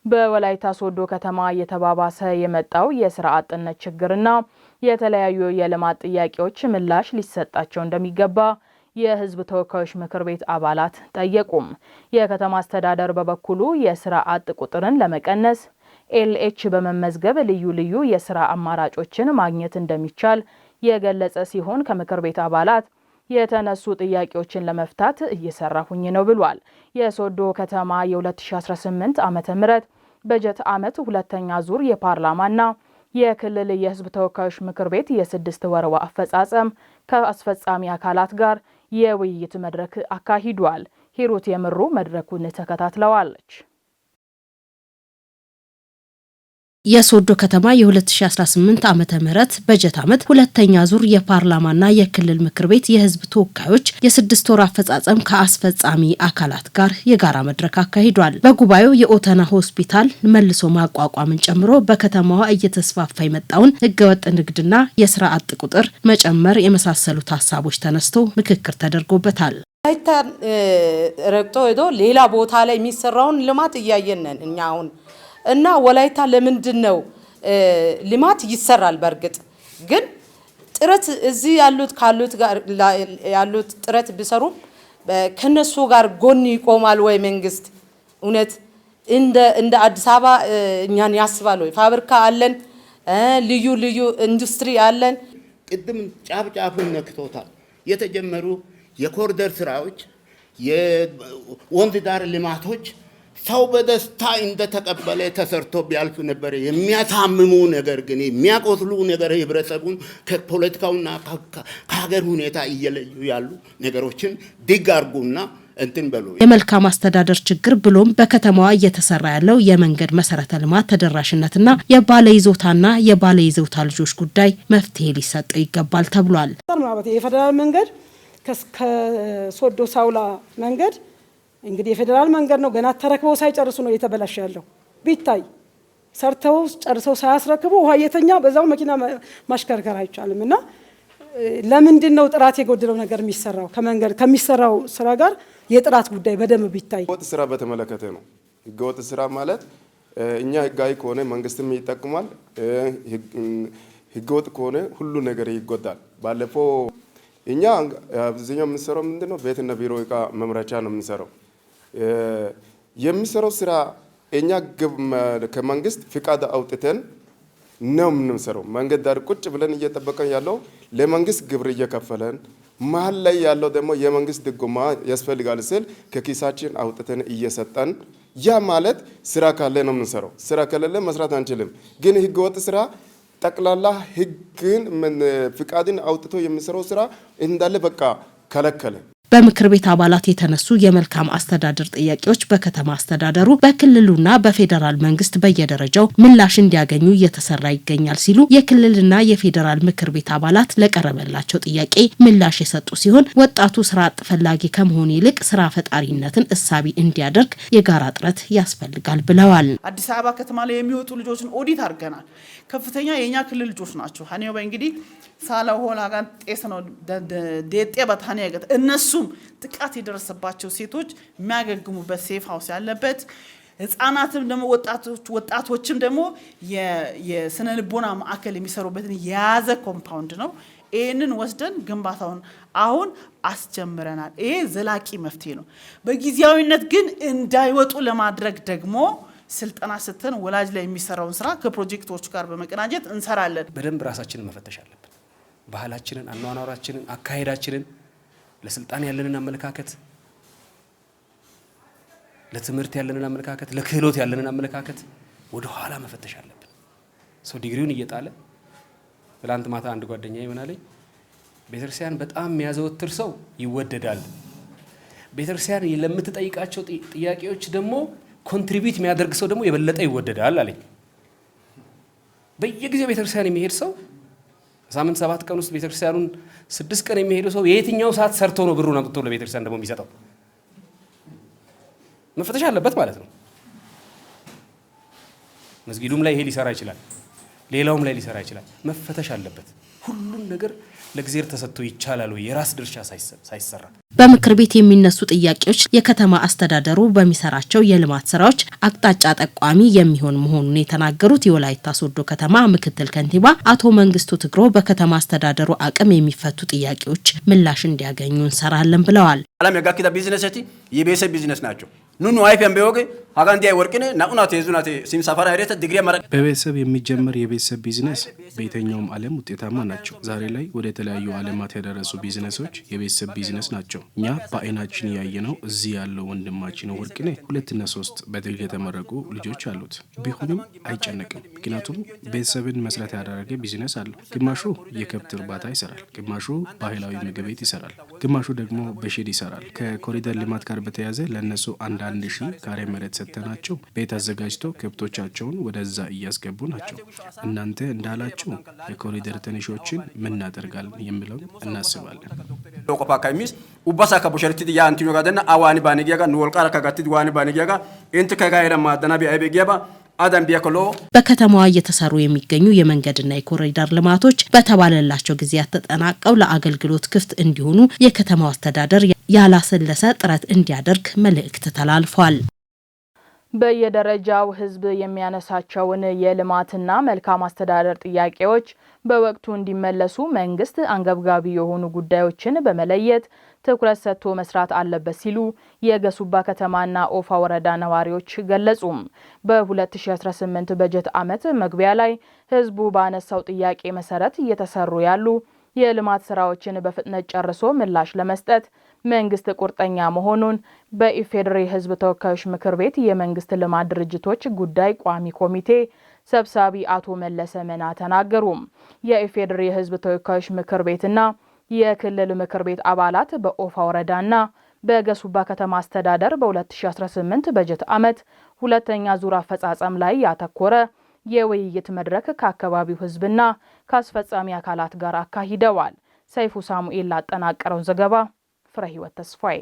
በወላይታ ሶዶ ከተማ እየተባባሰ የመጣው የስራ አጥነት ችግርና የተለያዩ የልማት ጥያቄዎች ምላሽ ሊሰጣቸው እንደሚገባ የሕዝብ ተወካዮች ምክር ቤት አባላት ጠየቁም። የከተማ አስተዳደር በበኩሉ የስራ አጥ ቁጥርን ለመቀነስ ኤልኤች በመመዝገብ ልዩ የስራ አማራጮችን ማግኘት እንደሚቻል የገለጸ ሲሆን ከምክር ቤት አባላት የተነሱ ጥያቄዎችን ለመፍታት እየሰራሁኝ ነው ብሏል። የሶዶ ከተማ የ2018 ዓመተ ምህረት በጀት ዓመት ሁለተኛ ዙር የፓርላማና የክልል የሕዝብ ተወካዮች ምክር ቤት የ6 ወር አፈጻጸም ከአስፈጻሚ አካላት ጋር የውይይት መድረክ አካሂዷል። ሂሩት የምሩ መድረኩን ተከታትለዋለች። የሶዶ ከተማ የ2018 ዓመተ ምህረት በጀት ዓመት ሁለተኛ ዙር የፓርላማና የክልል ምክር ቤት የሕዝብ ተወካዮች የ6 ወር አፈጻጸም ከአስፈጻሚ አካላት ጋር የጋራ መድረክ አካሂዷል። በጉባኤው የኦተና ሆስፒታል መልሶ ማቋቋምን ጨምሮ በከተማዋ እየተስፋፋ የመጣውን ህገወጥ ንግድና የስራ አጥ ቁጥር መጨመር የመሳሰሉት ሀሳቦች ተነስቶ ምክክር ተደርጎበታል። ረግጦ ሄዶ ሌላ ቦታ ላይ የሚሰራውን ልማት እያየን ነን እኛ አሁን እና ወላይታ ለምንድነው ልማት ይሰራል። በርግጥ ግን ጥረት እዚህ ካሉት ጋር ያሉት ጥረት ቢሰሩ ከነሱ ጋር ጎን ይቆማል ወይ መንግስት? እውነት እንደ አዲስ አበባ እኛን ያስባል ወይ? ፋብሪካ አለን፣ ልዩ ኢንዱስትሪ አለን። ቅድም ጫፍጫፉን ነክቶታል። የተጀመሩ የኮሪደር ስራዎች፣ የወንዝ ዳር ልማቶች ሰው በደስታ እንደተቀበለ ተሰርቶ ቢያልፍ ነበር። የሚያሳምሙ ነገር ግን የሚያቆስሉ ነገር ህብረተሰቡን ከፖለቲካውና ከሀገር ሁኔታ እየለዩ ያሉ ነገሮችን ድግ አርጉና እንትን በሉ። የመልካም አስተዳደር ችግር ብሎም በከተማዋ እየተሰራ ያለው የመንገድ መሰረተ ልማት ተደራሽነትና የባለይዞታና የባለይዞታ ልጆች ጉዳይ መፍትሄ ሊሰጠው ይገባል ተብሏል። የፌደራል መንገድ ከሶዶ ሳውላ መንገድ እንግዲህ የፌደራል መንገድ ነው። ገና ተረክበው ሳይጨርሱ ነው እየተበላሸ ያለው። ቢታይ ሰርተው ጨርሰው ሳያስረክቡ ውሃ የተኛ በዛው መኪና ማሽከርከር አይቻልም። እና ለምንድን ነው ጥራት የጎደለው ነገር የሚሰራው? ከመንገድ ከሚሰራው ስራ ጋር የጥራት ጉዳይ በደንብ ቢታይ። ህገወጥ ስራ በተመለከተ ነው። ህገወጥ ስራ ማለት እኛ ህጋዊ ከሆነ መንግስትም ይጠቅማል፣ ህገወጥ ከሆነ ሁሉ ነገር ይጎዳል። ባለፈው እኛ አብዛኛው የምንሰራው ምንድነው ቤትና ቢሮ እቃ መምረቻ ነው የምንሰራው። የሚሰራው ስራ እኛ ከመንግስት ፍቃድ አውጥተን ነው የምንሰራው። መንገድ ዳር ቁጭ ብለን እየጠበቀን ያለው ለመንግስት ግብር እየከፈለን መሀል ላይ ያለው ደግሞ የመንግስት ድጎማ ያስፈልጋል ስል ከኪሳችን አውጥተን እየሰጠን፣ ያ ማለት ስራ ካለ ነው የምንሰራው። ስራ ከሌለ መስራት አንችልም። ግን ህገወጥ ስራ ጠቅላላ ህግን ፍቃድን አውጥቶ የሚሰራው ስራ እንዳለ በቃ ከለከለ። በምክር ቤት አባላት የተነሱ የመልካም አስተዳደር ጥያቄዎች በከተማ አስተዳደሩ በክልሉና በፌዴራል መንግስት በየደረጃው ምላሽ እንዲያገኙ እየተሰራ ይገኛል ሲሉ የክልልና የፌዴራል ምክር ቤት አባላት ለቀረበላቸው ጥያቄ ምላሽ የሰጡ ሲሆን ወጣቱ ስራ አጥ ፈላጊ ከመሆን ይልቅ ስራ ፈጣሪነትን እሳቢ እንዲያደርግ የጋራ ጥረት ያስፈልጋል ብለዋል። አዲስ አበባ ከተማ ላይ የሚወጡ ልጆችን ኦዲት አድርገናል። ከፍተኛ የኛ ክልል ልጆች ናቸው። ሀኒዮ በእንግዲህ ሳላሆላ ጋር ጤስ ነው ደጤ በታኔ ያገት እነሱም ጥቃት የደረሰባቸው ሴቶች የሚያገግሙበት ሴፍ ሃውስ ያለበት፣ ህፃናትም ደግሞ ወጣቶችም ደግሞ የስነ ልቦና ማዕከል የሚሰሩበትን የያዘ ኮምፓውንድ ነው። ይሄንን ወስደን ግንባታውን አሁን አስጀምረናል። ይሄ ዘላቂ መፍትሄ ነው። በጊዜያዊነት ግን እንዳይወጡ ለማድረግ ደግሞ ስልጠና ስተን ወላጅ ላይ የሚሰራውን ስራ ከፕሮጀክቶች ጋር በመቀናጀት እንሰራለን። በደንብ ራሳችንን መፈተሽ አለብን። ባህላችንን፣ አኗኗራችንን፣ አካሄዳችንን፣ ለስልጣን ያለንን አመለካከት፣ ለትምህርት ያለንን አመለካከት፣ ለክህሎት ያለንን አመለካከት ወደ ኋላ መፈተሽ አለብን። ሰው ዲግሪውን እየጣለ ትላንት ማታ አንድ ጓደኛዬ ይመናለኝ ቤተክርስቲያን በጣም የሚያዘወትር ሰው ይወደዳል። ቤተክርስቲያን ለምትጠይቃቸው ጥያቄዎች ደግሞ ኮንትሪቢዩት የሚያደርግ ሰው ደግሞ የበለጠ ይወደዳል አለኝ። በየጊዜው ቤተክርስቲያን የሚሄድ ሰው ሳምንት 7 ቀን ውስጥ ቤተክርስቲያኑን 6 ቀን የሚሄደው ሰው የትኛው ሰዓት ሰርቶ ነው ብሩን አምጥቶ ለቤተክርስቲያን ደግሞ የሚሰጠው? መፈተሽ አለበት ማለት ነው። መስጊዱም ላይ ይሄ ሊሰራ ይችላል፣ ሌላውም ላይ ሊሰራ ይችላል። መፈተሽ አለበት። ሁሉም ሁሉም ነገር ለእግዚአብሔር ተሰጥቶ ይቻላል ወይ የራስ ድርሻ ሳይሰራ በምክር ቤት የሚነሱ ጥያቄዎች የከተማ አስተዳደሩ በሚሰራቸው የልማት ስራዎች አቅጣጫ ጠቋሚ የሚሆን መሆኑን የተናገሩት የወላይታ ሶዶ ከተማ ምክትል ከንቲባ አቶ መንግስቱ ትግሮ በከተማ አስተዳደሩ አቅም የሚፈቱ ጥያቄዎች ምላሽ እንዲያገኙ እንሰራለን ብለዋል። አላም ያጋኪታ ቢዝነስቲ የቤተሰብ ቢዝነስ ናቸው ኑኑ አይፈም በወገ አጋንዲ አይወርቅኔ ናኡና ተይዙናቴ ሲም ሰፈራ አይደተ ዲግሪ ማራ በቤተሰብ የሚጀምር የቤተሰብ ቢዝነስ በየትኛውም ዓለም ውጤታማ ናቸው። ዛሬ ላይ ወደ ተለያዩ ዓለማት ያደረሱ ቢዝነሶች የቤተሰብ ቢዝነስ ናቸው። እኛ በአይናችን ያየነው እዚህ ያለው ወንድማችን ወርቅኔ 2 እና 3 በድል የተመረቁ ልጆች አሉት። ቢሆንም አይጨነቅም። ምክንያቱም ቤተሰብን መስራት ያደረገ ቢዝነስ አለው። ግማሹ የከብት እርባታ ይሰራል፣ ግማሹ ባህላዊ ምግብ ቤት ይሰራል፣ ግማሹ ደግሞ በሼድ ይሰራል። ከኮሪደር ልማት ጋር በተያያዘ ለነሱ 1,000 ካሬ መሬት ሰጥተናቸው ቤት አዘጋጅቶ ከብቶቻቸውን ወደዛ እያስገቡ ናቸው። እናንተ እንዳላችሁ የኮሪደር ትንሾችን ምን እናደርጋለን የሚለው እናስባለን። ሎቆፓ ካይሚስ ኡባሳ ከቦሸርቲ ያ አንቲኖ ጋደና አዋኒ ባነጊያጋ ኑወልቃራ ከጋቲ ዋኒ ባነጊያጋ እንት ከጋይራ ማደና ቢአይበጊያባ አዳም ቢያከሎ በከተማዋ እየተሰሩ የሚገኙ የመንገድና የኮሪደር ልማቶች በተባለላቸው ጊዜያት ተጠናቀው ለአገልግሎት ክፍት እንዲሆኑ የከተማው አስተዳደር ያላሰለሰ ጥረት እንዲያደርግ መልእክት ተላልፏል። በየደረጃው ህዝብ የሚያነሳቸውን የልማትና መልካም አስተዳደር ጥያቄዎች በወቅቱ እንዲመለሱ መንግስት አንገብጋቢ የሆኑ ጉዳዮችን በመለየት ትኩረት ሰጥቶ መስራት አለበት ሲሉ የገሱባ ከተማና ኦፋ ወረዳ ነዋሪዎች ገለጹ። በ2018 በጀት ዓመት መግቢያ ላይ ህዝቡ ባነሳው ጥያቄ መሰረት እየተሰሩ ያሉ የልማት ስራዎችን በፍጥነት ጨርሶ ምላሽ ለመስጠት መንግስት ቁርጠኛ መሆኑን በኢፌዴሪ ህዝብ ተወካዮች ምክር ቤት የመንግስት ልማት ድርጅቶች ጉዳይ ቋሚ ኮሚቴ ሰብሳቢ አቶ መለሰ መና ተናገሩ። የኢፌዴሪ ህዝብ ተወካዮች ምክር ቤትና የክልል ምክር ቤት አባላት በኦፋ ወረዳና በገሱባ ከተማ አስተዳደር በ2018 በጀት ዓመት ሁለተኛ ዙር አፈጻጸም ላይ ያተኮረ የውይይት መድረክ ከአካባቢው ህዝብና ከአስፈጻሚ አካላት ጋር አካሂደዋል። ሰይፉ ሳሙኤል ላጠናቀረው ዘገባ ፍሬ ህይወት ተስፋዬ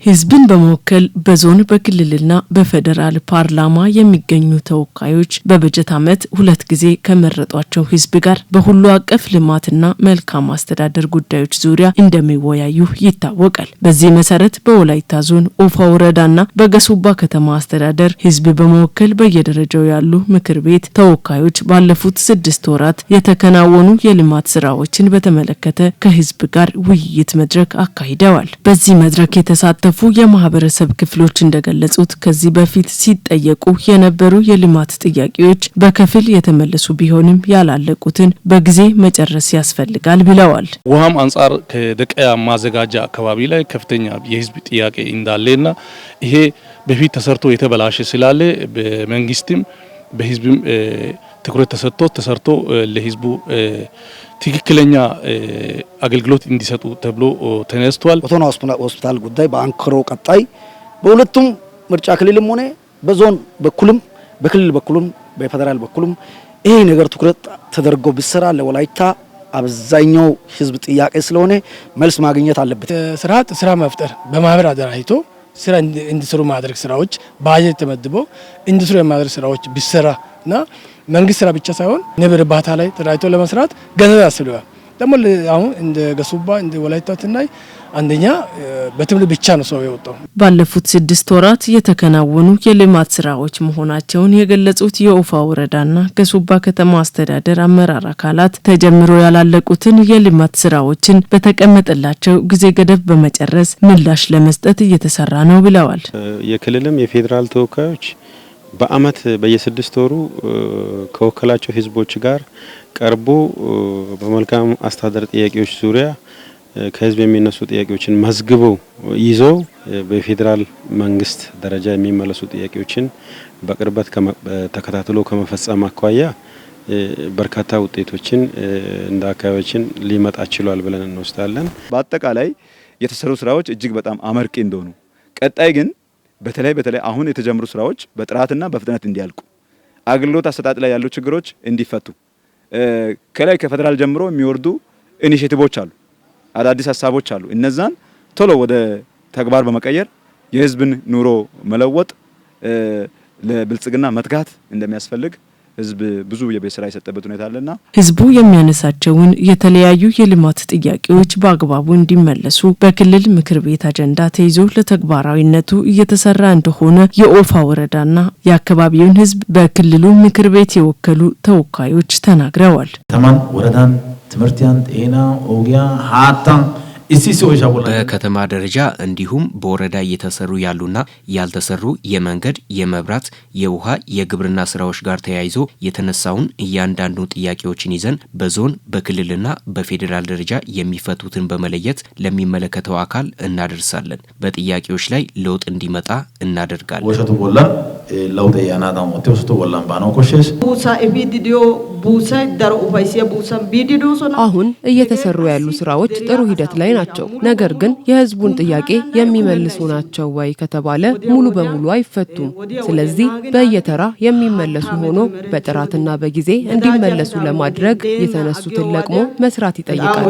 ህዝብን በመወከል በዞን በክልልና በፌደራል ፓርላማ የሚገኙ ተወካዮች በበጀት ዓመት 2 ጊዜ ከመረጧቸው ህዝብ ጋር በሁሉ አቀፍ ልማትና መልካም አስተዳደር ጉዳዮች ዙሪያ እንደሚወያዩ ይታወቃል። በዚህ መሰረት በወላይታ ዞን ኦፋ ወረዳና በገሱባ ከተማ አስተዳደር ህዝብ በመወከል በየደረጃው ያሉ ምክር ቤት ተወካዮች ባለፉት 6 ወራት የተከናወኑ የልማት ስራዎችን በተመለከተ ከህዝብ ጋር ውይይት መድረክ አካሂደዋል። በዚህ መድረክ የተሳተፉ የማህበረሰብ ክፍሎች እንደገለጹት ከዚህ በፊት ሲጠየቁ የነበሩ የልማት ጥያቄዎች በከፊል የተመለሱ ቢሆንም ያላለቁትን በጊዜ መጨረስ ያስፈልጋል ብለዋል። ውሃም አንጻር ከደቀያ ማዘጋጃ አካባቢ ላይ ከፍተኛ የህዝብ ጥያቄ እንዳለና ይሄ በፊት ተሰርቶ የተበላሸ ስላለ በመንግስትም በህዝብም ትኩረት ተሰርቶ ለህዝቡ ትክክለኛ አገልግሎት እንዲሰጡ ተብሎ ተነስቷል። ኦቶና ሆስፒታል ጉዳይ በአንክሮ ቀጣይ በሁለቱም ምርጫ ክልልም ሆነ በዞን በኩልም በክልል በኩልም በፌደራል በኩልም ይሄ ነገር ትኩረት ተደርጎ ቢሰራ ለወላይታ አብዛኛው ህዝብ ጥያቄ ስለሆነ መልስ ማግኘት አለበት። ስራ መፍጠር በማህበር አደራጅቶ ስራ እንዲሰሩ ማድረግ ስራዎች ባጀት ተመድቦ እንዲሰሩ የማድረግ ስራዎች ቢሰራና መንግስት ስራ ብቻ ሳይሆን ንብ እርባታ ላይ ተደራጅቶ ለመስራት ገንዘብ ያስፈልጋል። ደግሞ አሁን እንደ ገሱባ እንደ ወላይታ ትናይ አንደኛ በትምህርት ብቻ ነው ሰው የወጣው። ባለፉት 6 ወራት የተከናወኑ የልማት ስራዎች መሆናቸውን የገለጹት የኦፋ ወረዳና ገሱባ ከተማ አስተዳደር አመራር አካላት ተጀምሮ ያላለቁትን የልማት ስራዎችን በተቀመጠላቸው ጊዜ ገደብ በመጨረስ ምላሽ ለመስጠት እየተሰራ ነው ብለዋል። የክልልም የፌዴራል ተወካዮች በአመት በየ6 ወሩ ከወከላቸው ህዝቦች ጋር ቀርቦ በመልካም አስተዳደር ጥያቄዎች ዙሪያ ከህዝብ የሚነሱ ጥያቄዎችን መዝግበው ይዘው በፌዴራል መንግስት ደረጃ የሚመለሱ ጥያቄዎችን በቅርበት ተከታትሎ ከመፈጸም አኳያ በርካታ ውጤቶችን እንደ አካባቢያችን ሊመጣ ችሏል ብለን እንወስዳለን። በአጠቃላይ የተሰሩ ስራዎች እጅግ በጣም አመርቂ እንደሆኑ፣ ቀጣይ ግን በተለይ አሁን የተጀመሩ ስራዎች በጥራትና በፍጥነት እንዲያልቁ፣ አገልግሎት አሰጣጥ ላይ ያሉ ችግሮች እንዲፈቱ፣ ከላይ ከፌደራል ጀምሮ የሚወርዱ ኢኒሼቲቮች አሉ፣ አዳዲስ ሀሳቦች አሉ። እነዛን ቶሎ ወደ ተግባር በመቀየር የህዝብን ኑሮ መለወጥ ለብልጽግና መትጋት እንደሚያስፈልግ ህዝብ ብዙ የቤት ስራ የሰጠበት ሁኔታ አለና ህዝቡ የሚያነሳቸውን የተለያዩ የልማት ጥያቄዎች በአግባቡ እንዲመለሱ በክልል ምክር ቤት አጀንዳ ተይዞ ለተግባራዊነቱ እየተሰራ እንደሆነ የኦፋ ወረዳና የአካባቢውን ህዝብ በክልሉ ምክር ቤት የወከሉ ተወካዮች ተናግረዋል። ተማን ወረዳን ትምህርቲያን ጤና ኦጊያ ሀታን በከተማ ደረጃ እንዲሁም በወረዳ እየተሰሩ ያሉና ያልተሰሩ የመንገድ፣ የመብራት፣ የውሃ፣ የግብርና ስራዎች ጋር ተያይዞ የተነሳውን እያንዳንዱ ጥያቄዎችን ይዘን በዞን በክልልና በፌዴራል ደረጃ የሚፈቱትን በመለየት ለሚመለከተው አካል እናደርሳለን። በጥያቄዎች ላይ ለውጥ እንዲመጣ እናደርጋለን። ወሸቱ ቦላ ለውጥ ያናዳ ሞቴ ወስቶ ቦላን ባናው ኮሸስ ቡሳ ኢቪዲዮ ቡሳ ዳሮ ኡፋይሲያ ቡሳ ቪዲዮ አሁን እየተሰሩ ያሉ ስራዎች ጥሩ ሂደት ላይ ናቸው። ነገር ግን የህዝቡን ጥያቄ የሚመልሱ ናቸው ወይ ከተባለ ሙሉ በሙሉ አይፈቱም። ስለዚህ በየተራ የሚመለሱ ሆኖ በጥራትና በጊዜ እንዲመለሱ ለማድረግ የተነሱትን ለቅሞ መስራት ይጠይቃል።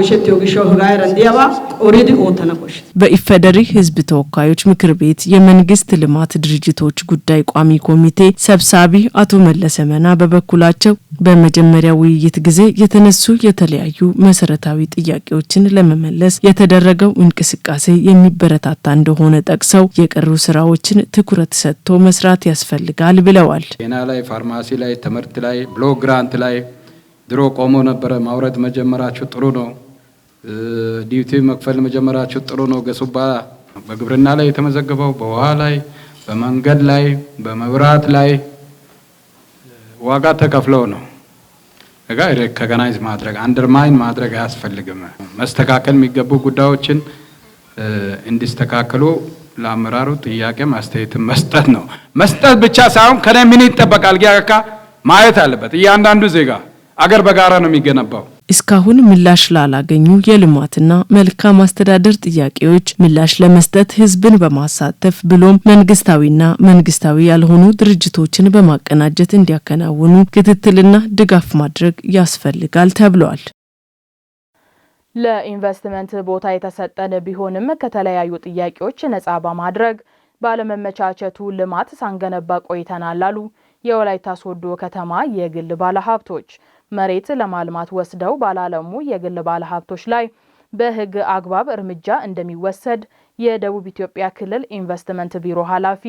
በኢፌዴሪ ህዝብ ተወካዮች ምክር ቤት የመንግስት ልማት ድርጅቶች ጉዳይ ቋሚ ኮሚቴ ሰብሳቢ አቶ መለሰ መና በበኩላቸው በመጀመሪያ ውይይት ጊዜ የተነሱ የተለያዩ መሰረታዊ ጥያቄዎችን ለመመለስ የተደረገው እንቅስቃሴ የሚበረታታ እንደሆነ ጠቅሰው የቀሩ ስራዎችን ትኩረት ሰጥቶ መስራት ያስፈልጋል ብለዋል። ጤና ላይ፣ ፋርማሲ ላይ፣ ትምህርት ላይ፣ ብሎክ ግራንት ላይ ድሮ ቆሞ ነበረ። ማውረድ መጀመራችሁ ጥሩ ነው። ዲዩቲ መክፈል መጀመራችሁ ጥሩ ነው። ገሱባ በግብርና ላይ የተመዘገበው በውሃ ላይ፣ በመንገድ ላይ፣ በመብራት ላይ ዋጋ ተከፍለው ነው። ሪኮግናይዝ ማድረግ አንደርማይን ማድረግ አያስፈልግም። መስተካከል የሚገቡ ጉዳዮችን እንዲስተካከሉ ለአመራሩ ጥያቄ ማስተያየትን መስጠት ነው። መስጠት ብቻ ሳይሆን ከኔ ምን ይጠበቃል ጊያካ ማየት አለበት። እያንዳንዱ ዜጋ አገር በጋራ ነው የሚገነባው። እስካሁን ምላሽ ላላገኙ የልማትና መልካም አስተዳደር ጥያቄዎች ምላሽ ለመስጠት ህዝብን በማሳተፍ ብሎም መንግስታዊና መንግስታዊ ያልሆኑ ድርጅቶችን በማቀናጀት እንዲያከናውኑ ክትትልና ድጋፍ ማድረግ ያስፈልጋል ተብሏል። ለኢንቨስትመንት ቦታ የተሰጠን ቢሆንም ከተለያዩ ጥያቄዎች ነፃ በማድረግ ባለመመቻቸቱ ልማት ሳንገነባ ቆይተናል አሉ የወላይታ ሶዶ ከተማ የግል ባለሀብቶች። መሬት ለማልማት ወስደው ባላለሙ የግል ባለሀብቶች ላይ በህግ አግባብ እርምጃ እንደሚወሰድ የደቡብ ኢትዮጵያ ክልል ኢንቨስትመንት ቢሮ ኃላፊ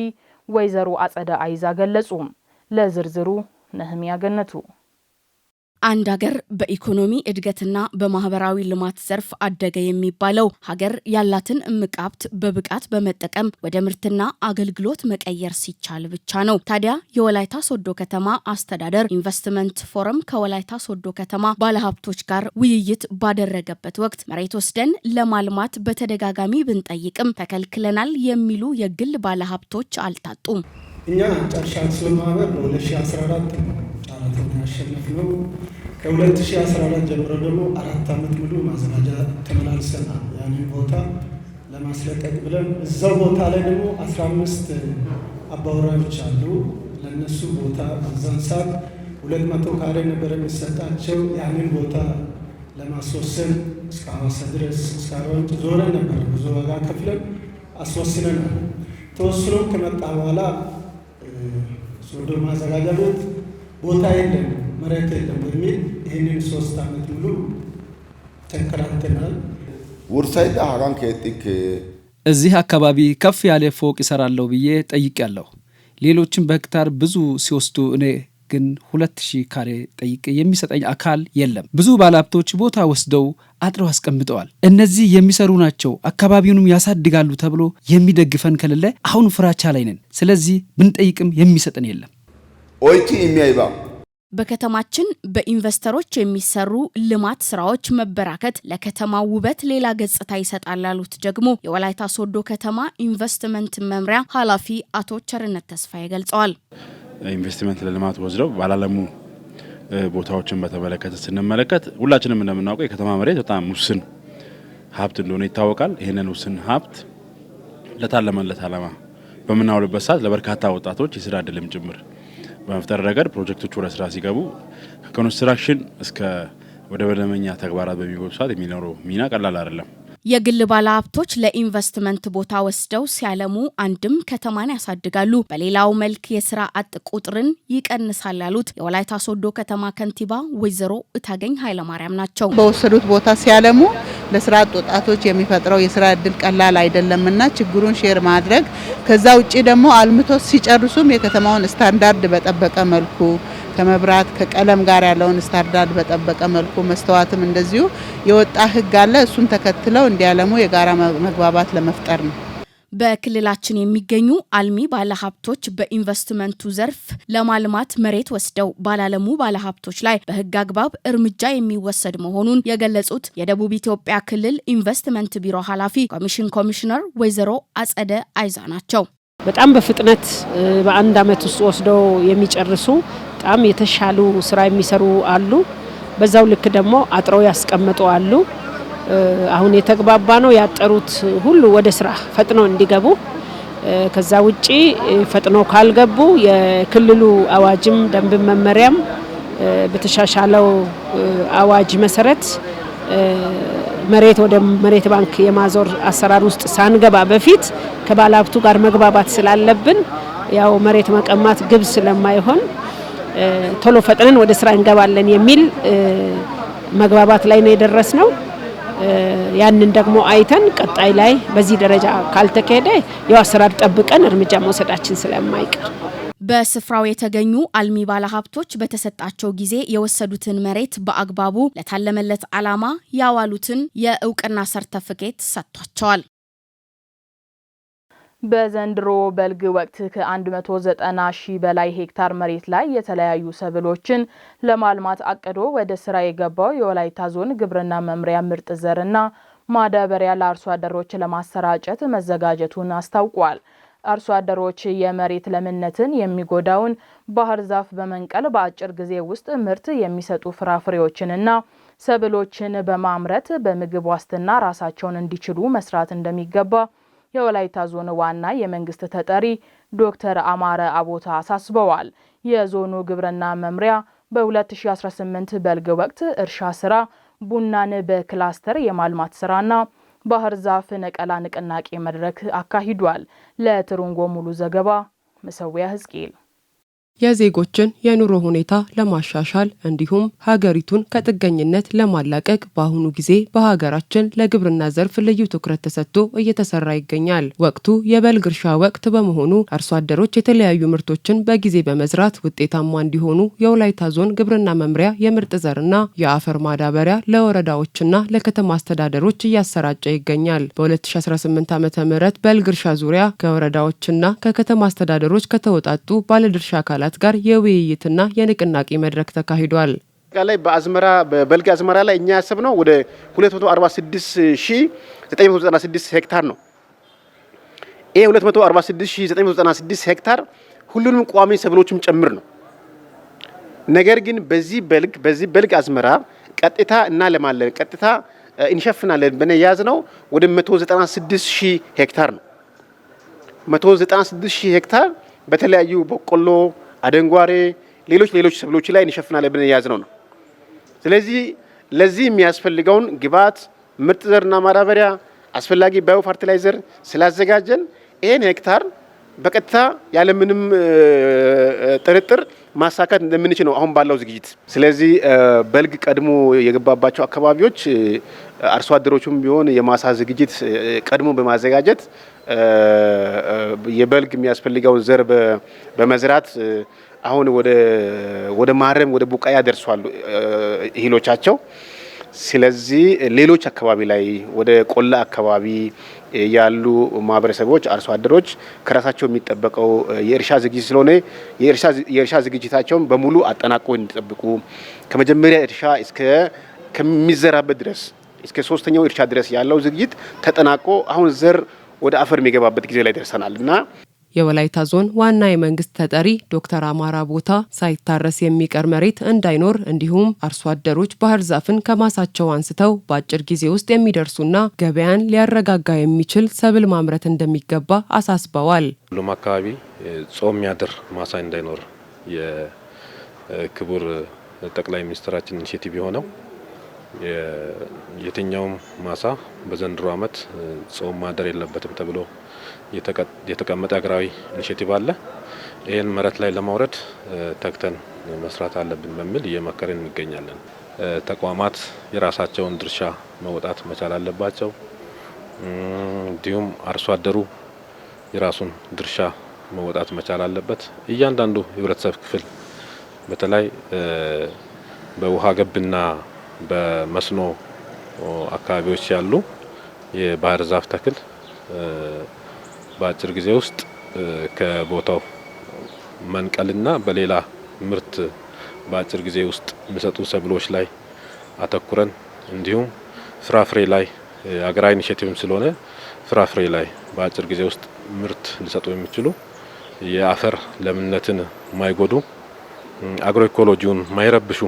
ወይዘሮ አጸደ አይዛ ገለጹ። ለዝርዝሩ ነህሚያ ገነቱ። አንድ ሀገር በኢኮኖሚ እድገትና በማህበራዊ ልማት ዘርፍ አደገ የሚባለው ሀገር ያላትን እምቅ ሀብት በብቃት በመጠቀም ወደ ምርትና አገልግሎት መቀየር ሲቻል ብቻ ነው። ታዲያ የወላይታ ሶዶ ከተማ አስተዳደር ኢንቨስትመንት ፎረም ከወላይታ ሶዶ ከተማ ባለሀብቶች ጋር ውይይት ባደረገበት ወቅት መሬት ወስደን ለማልማት በተደጋጋሚ ብንጠይቅም ተከልክለናል የሚሉ የግል ባለሀብቶች አልታጡም። እኛ ጨርሻ አክሲዮን ማህበር በ2014 ጨረታውን ያሸነፍነው ከ2014 ጀምሮ ደግሞ 4 ዓመት ሙሉ ማዘጋጃ ተመላልሰናል። ያንን ቦታ ለማስለቀቅ ብለን እዛው ቦታ ላይ ደግሞ 15 አባወራዎች አሉ። ለነሱ ቦታ በዛን ሰዓት 200 ካሬ ነበር የሚሰጣቸው። ያንን ቦታ ለማስወሰን እስከ ሐዋሳ ድረስ እስከ አርባምንጭ ዞረን ነበር። ብዙ ዋጋ ከፍለን አስወስነናል። ተወስኖ ከመጣ በኋላ ሶዶ ማዘጋጃ ቤት ቦታ የለም መሬት የለም በሚል ይህንን 3 ዓመት ሙሉ ተንከራተናል። ውርሳይዳ ሀራን ከጥቅ እዚህ አካባቢ ከፍ ያለ ፎቅ ይሰራለሁ ብዬ ጠይቄያለሁ። ሌሎችም በሄክታር ብዙ ሲወስዱ እኔ ግን 2000 ካሬ ጠይቄ የሚሰጠኝ አካል የለም። ብዙ ባለሀብቶች ቦታ ወስደው አጥረው አስቀምጠዋል። እነዚህ የሚሰሩ ናቸው አካባቢውንም ያሳድጋሉ ተብሎ የሚደግፈን ከሌለ አሁን ፍራቻ ላይ ነን። ስለዚህ ብንጠይቅም የሚሰጠን የለም። ኦይቲ የሚያይባ በከተማችን በኢንቨስተሮች የሚሰሩ ልማት ስራዎች መበራከት ለከተማው ውበት ሌላ ገጽታ ይሰጣል ያሉት ደግሞ የወላይታ ሶዶ ከተማ ኢንቨስትመንት መምሪያ ኃላፊ አቶ ቸርነት ተስፋዬ ገልጸዋል። ኢንቨስትመንት ለልማት ወስደው ባላለሙ ቦታዎችን በተመለከተ ስንመለከት ሁላችንም እንደምናውቀው የከተማ መሬት በጣም ውስን ሀብት እንደሆነ ይታወቃል። ይሄንን ውስን ሀብት ለታለመለት ዓላማ በመናውልበት ሰዓት ለበርካታ ወጣቶች የስራ ዕድልም ጭምር በመፍጠር ረገድ ፕሮጀክቶቹ ወደ ስራ ሲገቡ ከኮንስትራክሽን እስከ ወደ መደበኛ ተግባራት በሚገቡ ሰዓት የሚኖረው ሚና ቀላል አይደለም። የግል ባለሀብቶች ለኢንቨስትመንት ቦታ ወስደው ሲያለሙ አንድም ከተማን ያሳድጋሉ፣ በሌላው መልክ የስራ አጥ ቁጥርን ይቀንሳል ያሉት የወላይታ ሶዶ ከተማ ከንቲባ ወይዘሮ እታገኝ ኃይለማርያም ናቸው። በወሰዱት ቦታ ሲያለሙ ለስራ አጥ ወጣቶች የሚፈጥረው የስራ እድል ቀላል አይደለምና ችግሩን ሼር ማድረግ ከዛ ውጪ ደግሞ አልምቶ ሲጨርሱም የከተማውን ስታንዳርድ በጠበቀ መልኩ ከመብራት ከቀለም ጋር ያለውን ስታንዳርድ በጠበቀ መልኩ መስተዋትም እንደዚሁ የወጣ ህግ አለ። እሱን ተከትለው እንዲያለሙ የጋራ መግባባት ለመፍጠር ነው። በክልላችን የሚገኙ አልሚ ባለሀብቶች በኢንቨስትመንቱ ዘርፍ ለማልማት መሬት ወስደው ባላለሙ ባለሀብቶች ላይ በህግ አግባብ እርምጃ የሚወሰድ መሆኑን የገለጹት የደቡብ ኢትዮጵያ ክልል ኢንቨስትመንት ቢሮ ኃላፊ ኮሚሽነር ወይዘሮ አጸደ አይዛ ናቸው። በጣም በፍጥነት በአንድ አመት ውስጥ ወስደው የሚጨርሱ በጣም የተሻሉ ስራ የሚሰሩ አሉ። በዛው ልክ ደግሞ አጥረው ያስቀመጡ አሉ። አሁን የተግባባ ነው ያጠሩት ሁሉ ወደ ስራ ፈጥነው እንዲገቡ። ከዛ ውጪ ፈጥነው ካልገቡ የክልሉ አዋጅም ደንብ መመሪያም በተሻሻለው አዋጅ መሰረት መሬት ወደ መሬት ባንክ የማዞር አሰራር ውስጥ ሳንገባ በፊት ከባለሀብቱ ጋር መግባባት ስላለብን ያው መሬት መቀማት ግብ ስለማይሆን ቶሎ ፈጥነን ወደ ስራ እንገባለን የሚል መግባባት ላይ ነው የደረስነው። ያንን ደግሞ አይተን ቀጣይ ላይ በዚህ ደረጃ ካልተካሄደ ያው አሰራር ጠብቀን እርምጃ መውሰዳችን ስለማይቀር በስፍራው የተገኙ አልሚ ባለሀብቶች በተሰጣቸው ጊዜ የወሰዱትን መሬት በአግባቡ ለታለመለት ዓላማ ያዋሉትን የእውቅና ሰርተፊኬት ሰጥቷቸዋል። በዘንድሮ በልግ ወቅት ከ190 ሺህ በላይ ሄክታር መሬት ላይ የተለያዩ ሰብሎችን ለማልማት አቅዶ ወደ ስራ የገባው የወላይታ ዞን ግብርና መምሪያ ምርጥ ዘርና ማዳበሪያ ለአርሶ አደሮች ለማሰራጨት መዘጋጀቱን አስታውቋል። አርሶ አደሮች የመሬት ለምነትን የሚጎዳውን ባህር ዛፍ በመንቀል በአጭር ጊዜ ውስጥ ምርት የሚሰጡ ፍራፍሬዎችንና ሰብሎችን በማምረት በምግብ ዋስትና ራሳቸውን እንዲችሉ መስራት እንደሚገባ የወላይታ ዞን ዋና የመንግስት ተጠሪ ዶክተር አማረ አቦታ አሳስበዋል። የዞኑ ግብርና መምሪያ በ2018 በልግ ወቅት እርሻ ስራ፣ ቡናን በክላስተር የማልማት ስራና ባህር ዛፍ ነቀላ ንቅናቄ መድረክ አካሂዷል። ለትሩንጎ ሙሉ ዘገባ መሰዊያ ህዝቅኤል። የዜጎችን የኑሮ ሁኔታ ለማሻሻል እንዲሁም ሀገሪቱን ከጥገኝነት ለማላቀቅ በአሁኑ ጊዜ በሀገራችን ለግብርና ዘርፍ ልዩ ትኩረት ተሰጥቶ እየተሰራ ይገኛል። ወቅቱ የበልግ እርሻ ወቅት በመሆኑ አርሶ አደሮች የተለያዩ ምርቶችን በጊዜ በመዝራት ውጤታማ እንዲሆኑ የወላይታ ዞን ግብርና መምሪያ የምርጥ ዘርና የአፈር ማዳበሪያ ለወረዳዎችና ለከተማ አስተዳደሮች እያሰራጨ ይገኛል። በ2018 ዓ.ም በልግ እርሻ ዙሪያ ከወረዳዎችና ከከተማ አስተዳደሮች ከተወጣጡ ባለድርሻ አካላት ጋር የውይይትና የንቅናቄ መድረክ ተካሂዷል። ላይ በበልግ አዝመራ ላይ እኛ ያሰብነው ወደ 246996 ሄክታር ነው። ይሄ 246996 ሄክታር ሁሉንም ቋሚ ሰብሎችም ጭምር ነው። ነገር ግን በዚህ በልግ አዝመራ ቀጥታ እናለማለን፣ ቀጥታ እንሸፍናለን ብለን ያዝነው ወደ 196000 ሄክታር ነው። 196000 ሄክታር በተለያዩ በቆሎ፣ አደንጓሬ፣ ሌሎች ሰብሎች ላይ እንሸፍናለን ብለን ያዝነው ነው። ስለዚህ ለዚህ የሚያስፈልገውን ግብዓት ምርጥ ዘርና ማዳበሪያ አስፈላጊ ባዮ ፈርቲላይዘር ስላዘጋጀን ይሄን ሄክታር በቀጥታ ያለምንም ጥርጥር ማሳካት እንደምንችል ነው አሁን ባለው ዝግጅት። ስለዚህ በልግ ቀድሞ የገባባቸው አካባቢዎች አርሶ አደሮቹም ቢሆን የማሳ ዝግጅት ቀድሞ በማዘጋጀት የበልግ የሚያስፈልገውን ዘር በመዝራት አሁን ወደ ማረም ወደ ቡቃያ ደርሷል እህሎቻቸው። ስለዚህ ሌሎች አካባቢ ላይ ወደ ቆላ አካባቢ ያሉ ማህበረሰቦች አርሶ አደሮች ከራሳቸው የሚጠበቀው የእርሻ ዝግጅት ስለሆነ የእርሻ ዝግጅታቸውን በሙሉ አጠናቆ እንዲጠብቁ ከመጀመሪያ እርሻ ከሚዘራበት ድረስ እስከ 3ኛው እርሻ ድረስ ያለው ዝግጅት ተጠናቆ አሁን ዘር ወደ አፈር የሚገባበት ጊዜ ላይ ደርሰናልና የወላይታ ዞን ዋና የመንግስት ተጠሪ ዶክተር አማራ ቦታ ሳይታረስ የሚቀር መሬት እንዳይኖር እንዲሁም አርሶ አደሮች ባህር ዛፍን ከማሳቸው አንስተው በአጭር ጊዜ ውስጥ የሚደርሱና ገበያን ሊያረጋጋ የሚችል ሰብል ማምረት እንደሚገባ አሳስበዋል። ሁሉም አካባቢ ጾም ያድር ማሳ እንዳይኖር የክቡር ጠቅላይ ሚኒስትራችን ኢኒሼቲቭ የሆነው የትኛውም ማሳ በዘንድሮ ዓመት ጾም ማደር የለበትም ተብሎ የተቀመጠ ሀገራዊ ኢኒሼቲቭ አለ። ይህን መሬት ላይ ለማውረድ ተግተን መስራት አለብን በሚል እየመከርን እንገኛለን። ተቋማት የራሳቸውን ድርሻ መውጣት መቻል አለባቸው። እንዲሁም አርሶ አደሩ የራሱን ድርሻ መውጣት መቻል አለበት። እያንዳንዱ ህብረተሰብ ክፍል በተለይ በውሃ ገብና በመስኖ አካባቢዎች ያሉ የባህር ዛፍ ተክል በአጭር ጊዜ ውስጥ ከቦታው መንቀልና በሌላ ምርት በአጭር ጊዜ ውስጥ የሚሰጡ ሰብሎች ላይ አተኩረን እንዲሁም ፍራፍሬ ላይ ሀገራዊ ኢኒሼቲቭም ስለሆነ ፍራፍሬ ላይ በአጭር ጊዜ ውስጥ ምርት ሊሰጡ የሚችሉ የአፈር ለምነትን ማይጎዱ አግሮ ኢኮሎጂውን ማይረብሹ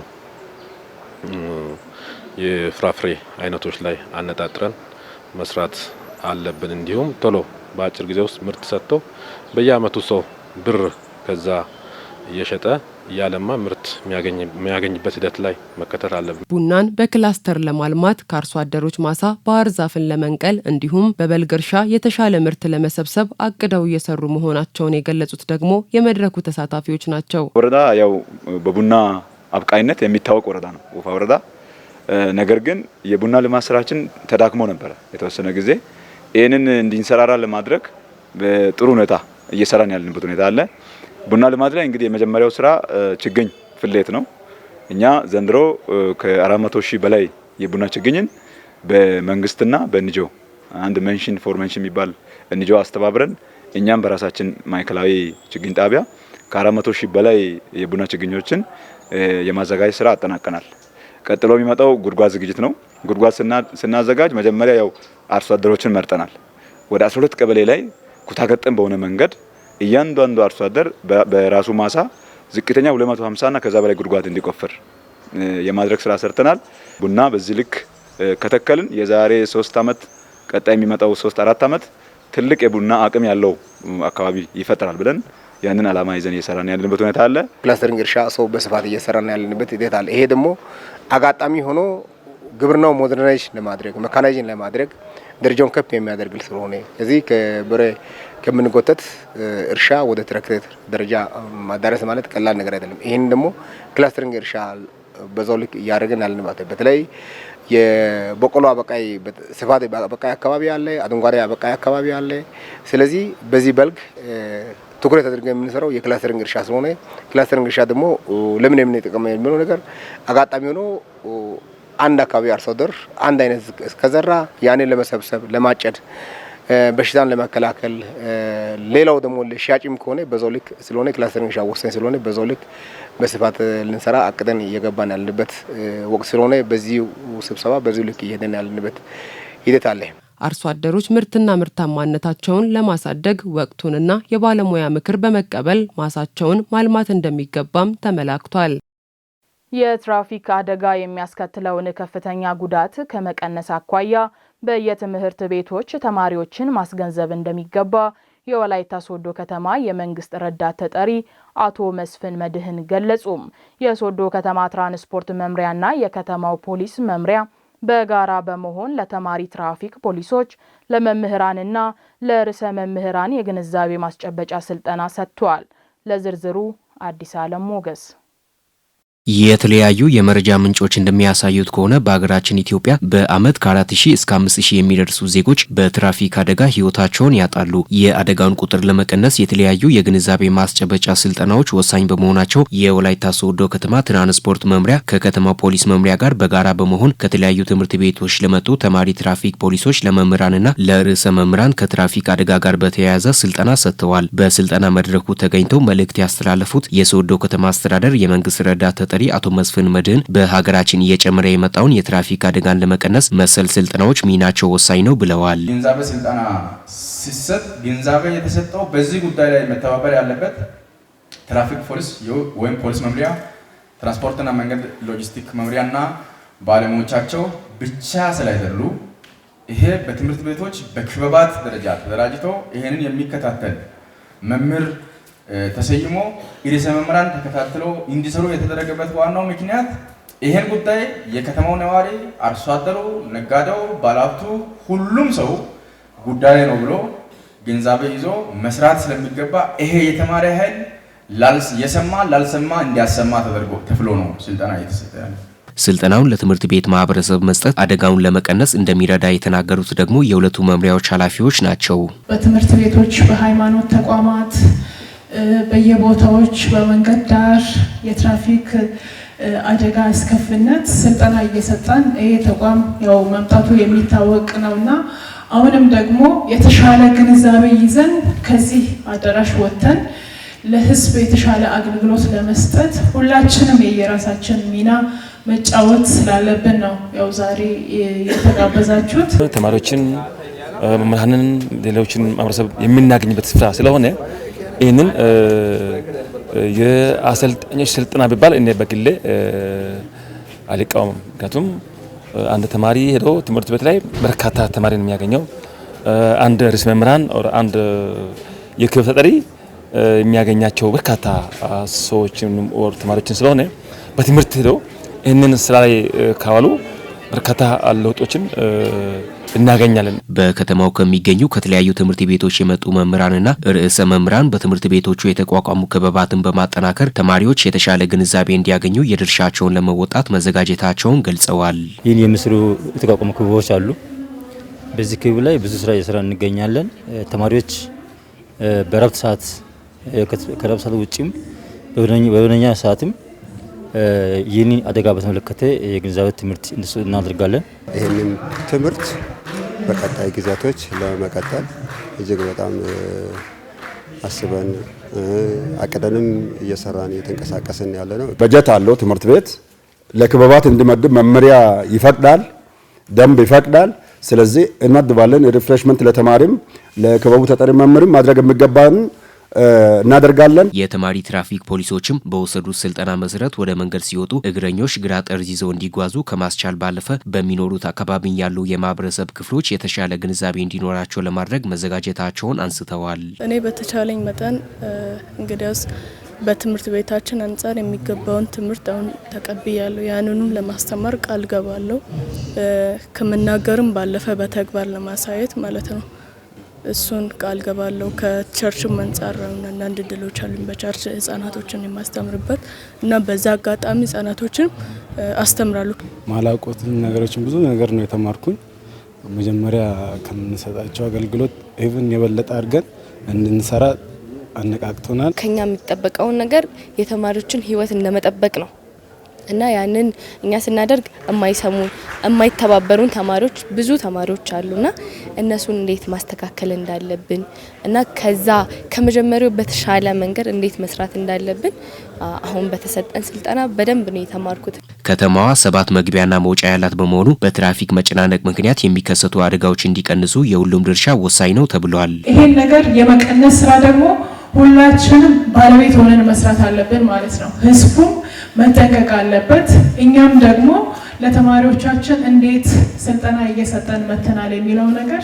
የፍራፍሬ አይነቶች ላይ አነጣጥረን መስራት አለብን። እንዲሁም ቶሎ በአጭር ጊዜ ውስጥ ምርት ሰጥቶ በየአመቱ ሰው ብር ከዛ እየሸጠ ያለማ ምርት የሚያገኝበት ሂደት ላይ መከተል አለብን። ቡናን በክላስተር ለማልማት ከአርሶ አደሮች ማሳ ባህር ዛፍን ለመንቀል እንዲሁም በበልግ እርሻ የተሻለ ምርት ለመሰብሰብ አቅደው እየሰሩ መሆናቸውን የገለጹት ደግሞ የመድረኩ ተሳታፊዎች ናቸው። ወረዳ ያው በቡና አብቃይነት የሚታወቅ ወረዳ ነው ውፋ ወረዳ። ነገር ግን የቡና ልማት ስራችን ተዳክሞ ነበር የተወሰነ ጊዜ። ይህንን እንዲንሰራራ ለማድረግ በጥሩ ሁኔታ እየሰራን ያለንበት ሁኔታ አለ። ቡና ልማት ላይ እንግዲህ የመጀመሪያው ስራ ችግኝ ፍሌት ነው። እኛ ዘንድሮ ከ400 ሺህ በላይ የቡና ችግኝን በመንግስትና በኤንጂኦ አንድ ሜንሽን ፎር ሜንሽን የሚባል ኤንጂኦ አስተባብረን እኛም በራሳችን ማዕከላዊ ችግኝ ጣቢያ ከ400 ሺህ በላይ የቡና ችግኞችን የማዘጋጀት ስራ አጠናቀናል። ቀጥሎ የሚመጣው ጉድጓድ ዝግጅት ነው። ጉድጓድ ስናዘጋጅ መጀመሪያ ያው አርሶ አደሮችን መርጠናል። ወደ 12 ቀበሌ ላይ ኩታገጠም በሆነ መንገድ እያንዳንዱ አርሶ አደር በራሱ ማሳ ዝቅተኛ 250 እና ከዛ በላይ ጉድጓድ እንዲቆፍር የማድረግ ስራ ሰርተናል። ቡና በዚህ ልክ ከተከልን የዛሬ 3 አመት ቀጣይ የሚመጣው 3-4 አመት ትልቅ የቡና አቅም ያለው አካባቢ ይፈጠራል ብለን ያንን አላማ ይዘን እየሰራን ያለንበት ሁኔታ አለ። ክላስተሪንግ እርሻ ሰው በስፋት እየሰራን ያለንበት ሂደት አለ። ይሄ ደግሞ አጋጣሚ ሆኖ ግብርናው ሞደርናይዝ ለማድረግ መካናይዜሽን ለማድረግ ደረጃውን ከፍ የሚያደርግ ስለሆነ እዚህ ከበሬ ከምንጎተት እርሻ ወደ ትራክተር ደረጃ ማዳረስ ማለት ቀላል ነገር አይደለም። ይሄን ደግሞ ክላስተሪንግ እርሻ በዛው ልክ እያደረግን ያለንበት በተለይ የበቆሎ አበቃይ ስፋት አበቃይ አካባቢ አለ፣ አረንጓዴ አበቃይ አካባቢ አለ። ስለዚህ በዚህ በልግ ትኩረት አድርገን የምንሰራው የክላስተሪንግ እርሻ ስለሆነ ክላስተሪንግ እርሻ ደግሞ ለምን የምንጠቀመው የሚለው ነገር አጋጣሚ ሆኖ አንድ አካባቢ አርሶ አደር አንድ አይነት ከዘራ ያኔን ለመሰብሰብ ለማጨድ በሽታን ለመከላከል ሌላው ደግሞ ለሻጭም ከሆነ በዛው ልክ ስለሆነ ክላስተሪንግ እርሻ ወሳኝ ስለሆነ በዛው ልክ በስፋት ልንሰራ አቅደን እየገባን ያለንበት ወቅት ስለሆነ በዚህ ስብሰባ በዚህ ልክ እየሄደን ያለንበት ሂደት አለ። አርሶ አደሮች ምርትና ምርታማነታቸውን ለማሳደግ ወቅቱንና የባለሙያ ምክር በመቀበል ማሳቸውን ማልማት እንደሚገባም ተመላክቷል። የትራፊክ አደጋ የሚያስከትለውን ከፍተኛ ጉዳት ከመቀነስ አኳያ በየትምህርት ቤቶች ተማሪዎችን ማስገንዘብ እንደሚገባ የወላይታ ሶዶ ከተማ የመንግስት ረዳት ተጠሪ አቶ መስፍን መድህን ገለጹም። የሶዶ ከተማ ትራንስፖርት መምሪያና የከተማው ፖሊስ መምሪያ በጋራ በመሆን ለተማሪ ትራፊክ ፖሊሶች፣ ለመምህራንና ለርዕሰ መምህራን የግንዛቤ ማስጨበጫ ስልጠና ሰጥቷል። ለዝርዝሩ አዲስ ዓለም ሞገስ። የተለያዩ የመረጃ ምንጮች እንደሚያሳዩት ከሆነ በሀገራችን ኢትዮጵያ በአመት ከ4000 እስከ 5000 የሚደርሱ ዜጎች በትራፊክ አደጋ ህይወታቸውን ያጣሉ። የአደጋውን ቁጥር ለመቀነስ የተለያዩ የግንዛቤ ማስጨበጫ ስልጠናዎች ወሳኝ በመሆናቸው የወላይታ ሶዶ ከተማ ትራንስፖርት መምሪያ ከከተማ ፖሊስ መምሪያ ጋር በጋራ በመሆን ከተለያዩ ትምህርት ቤቶች ለመጡ ተማሪ ትራፊክ ፖሊሶች፣ ለመምህራንና ለርዕሰ መምህራን ከትራፊክ አደጋ ጋር በተያያዘ ስልጠና ሰጥተዋል። በስልጠና መድረኩ ተገኝተው መልእክት ያስተላለፉት የሶዶ ከተማ አስተዳደር የመንግስት ረዳት ተጠሪ አቶ መስፍን መድህን በሀገራችን እየጨመረ የመጣውን የትራፊክ አደጋን ለመቀነስ መሰል ስልጠናዎች ሚናቸው ወሳኝ ነው ብለዋል። ግንዛቤ ስልጠና ሲሰጥ ግንዛቤ የተሰጠው በዚህ ጉዳይ ላይ መተባበር ያለበት ትራፊክ ፖሊስ ወይም ፖሊስ መምሪያ፣ ትራንስፖርትና መንገድ ሎጂስቲክ መምሪያና ባለሙያዎቻቸው ብቻ ስላይደሉ ይሄ በትምህርት ቤቶች በክበባት ደረጃ ተደራጅቶ ይሄንን የሚከታተል መምህር ተሰይሞ ርዕሰ መምህራን ተከታትለው እንዲሰሩ የተደረገበት ዋናው ምክንያት ይሄን ጉዳይ የከተማው ነዋሪ፣ አርሶ አደሩ፣ ነጋዴው፣ ባለሀብቱ ሁሉም ሰው ጉዳይ ነው ብሎ ግንዛቤ ይዞ መስራት ስለሚገባ ይሄ የተማሪ ኃይል የሰማ ላልሰማ እንዲያሰማ ተደርጎ ተፍሎ ነው ስልጠና እየተሰጠ ያለው። ስልጠናውን ለትምህርት ቤት ማህበረሰብ መስጠት አደጋውን ለመቀነስ እንደሚረዳ የተናገሩት ደግሞ የሁለቱ መምሪያዎች ኃላፊዎች ናቸው። በትምህርት ቤቶች፣ በሃይማኖት ተቋማት፣ በየቦታዎች በመንገድ ዳር የትራፊክ አደጋ አስከፊነት ስልጠና እየሰጠን ይሄ ተቋም ያው መምጣቱ የሚታወቅ ነውና አሁንም ደግሞ የተሻለ ግንዛቤ ይዘን ከዚህ አዳራሽ ወጥተን ለህዝብ የተሻለ አገልግሎት ለመስጠት ሁላችንም የየራሳችን ሚና መጫወት ስላለብን ነው ያው ዛሬ የተጋበዛችሁት። ተማሪዎችን፣ መምህራንን፣ ሌሎችን ማህበረሰብ የምናገኝበት ስፍራ ስለሆነ ይህንን የአሰልጣኞች ስልጠና ቢባል እኔ በግሌ አልቃወምም። ምክንያቱም አንድ ተማሪ ሄዶ ትምህርት ቤት ላይ በርካታ ተማሪ ነው የሚያገኘው። አንድ ርዕሰ መምህራን አንድ የክፍል ተጠሪ የሚያገኛቸው በርካታ ሰዎችን ወር ተማሪዎችን ስለሆነ በትምህርት ሄዶ ይህንን ስራ ላይ ካዋሉ በርካታ ለውጦችን እናገኛለን። በከተማው ከሚገኙ ከተለያዩ ትምህርት ቤቶች የመጡ መምህራንና ርዕሰ መምህራን በትምህርት ቤቶቹ የተቋቋሙ ክበባትን በማጠናከር ተማሪዎች የተሻለ ግንዛቤ እንዲያገኙ የድርሻቸውን ለመወጣት መዘጋጀታቸውን ገልጸዋል። ይህን የሚስሩ የተቋቋሙ ክበቦች አሉ። በዚህ ክበብ ላይ ብዙ ስራ እየሰራ እንገኛለን። ተማሪዎች በረፍት ሰዓት ከረፍት ሰዓት ውጪም በመደበኛ ሰዓትም ይህን አደጋ በተመለከተ የግንዛቤ ትምህርት እናደርጋለን። ይህንን ትምህርት በቀጣይ ጊዜያቶች ለመቀጠል እጅግ በጣም አስበን አቅደንም እየሰራን እየተንቀሳቀስን ያለ ነው። በጀት አለው ትምህርት ቤት ለክበባት እንዲመድብ መመሪያ ይፈቅዳል፣ ደንብ ይፈቅዳል። ስለዚህ እንመድባለን። ሪፍሬሽመንት ለተማሪም ለክበቡ ተጠሪ መምህርም ማድረግ የሚገባን እናደርጋለን። የተማሪ ትራፊክ ፖሊሶችም በወሰዱት ስልጠና መሰረት ወደ መንገድ ሲወጡ እግረኞች ግራ ጠርዝ ይዘው እንዲጓዙ ከማስቻል ባለፈ በሚኖሩት አካባቢ ያሉ የማህበረሰብ ክፍሎች የተሻለ ግንዛቤ እንዲኖራቸው ለማድረግ መዘጋጀታቸውን አንስተዋል። እኔ በተቻለኝ መጠን እንግዲያውስ በትምህርት ቤታችን አንጻር የሚገባውን ትምህርት አሁን ተቀብያለሁ። ያንኑም ለማስተማር ቃል ገባለሁ። ከመናገርም ባለፈ በተግባር ለማሳየት ማለት ነው። እሱን ቃል ገባለሁ። ከቸርችም አንጻር አንዳንድ ድሎች አሉኝ በቸርች ህጻናቶችን የማስተምርበት እና በዛ አጋጣሚ ህጻናቶችን አስተምራለሁ። ማላውቁትን ነገሮችን ብዙ ነገር ነው የተማርኩኝ። መጀመሪያ ከምንሰጣቸው አገልግሎት ኢቭን የበለጠ አድርገን እንድንሰራ አነቃቅቶናል። ከኛ የሚጠበቀውን ነገር የተማሪዎችን ህይወት እንደመጠበቅ ነው እና ያንን እኛ ስናደርግ የማይሰሙን የማይተባበሩን ተማሪዎች ብዙ ተማሪዎች አሉና እነሱን እንዴት ማስተካከል እንዳለብን እና ከዛ ከመጀመሪያው በተሻለ መንገድ እንዴት መስራት እንዳለብን አሁን በተሰጠን ስልጠና በደንብ ነው የተማርኩት። ከተማዋ 7 መግቢያና መውጫ ያላት በመሆኑ በትራፊክ መጨናነቅ ምክንያት የሚከሰቱ አደጋዎች እንዲቀንሱ የሁሉም ድርሻ ወሳኝ ነው ተብሏል። ይሄን ነገር የመቀነስ ስራ ደግሞ ሁላችንም ባለቤት ሆነን መስራት አለብን ማለት ነው። ህዝቡም መጠንቀቅ አለበት። እኛም ደግሞ ለተማሪዎቻችን እንዴት ስልጠና እየሰጠን መተናል የሚለው ነገር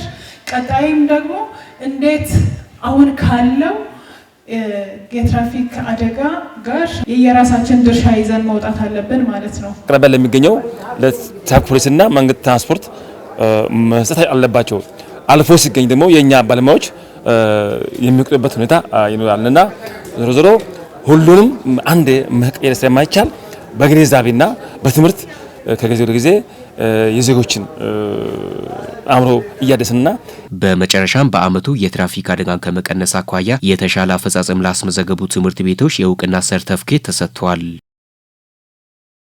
ቀጣይም ደግሞ እንዴት አሁን ካለው የትራፊክ አደጋ ጋር የየራሳችን ድርሻ ይዘን መውጣት አለብን ማለት ነው። ቀረበል የሚገኘው ለትራፊክ ፖሊስና መንገድ ትራንስፖርት መስጠት አለባቸው። አልፎ ሲገኝ ደግሞ የኛ ባለሙያዎች የሚቀርቡበት ሁኔታ ይኖራልና ዞሮ ዞሮ ሁሉንም አንድ መቀየር ስለማይቻል በግንዛቤና በትምህርት ከጊዜ ወደ ጊዜ የዜጎችን አእምሮ እያደስና በመጨረሻም በአመቱ የትራፊክ አደጋን ከመቀነስ አኳያ የተሻለ አፈጻጸም ላስመዘገቡ ትምህርት ቤቶች የእውቅና ሰርተፍኬት ተሰጥቷል።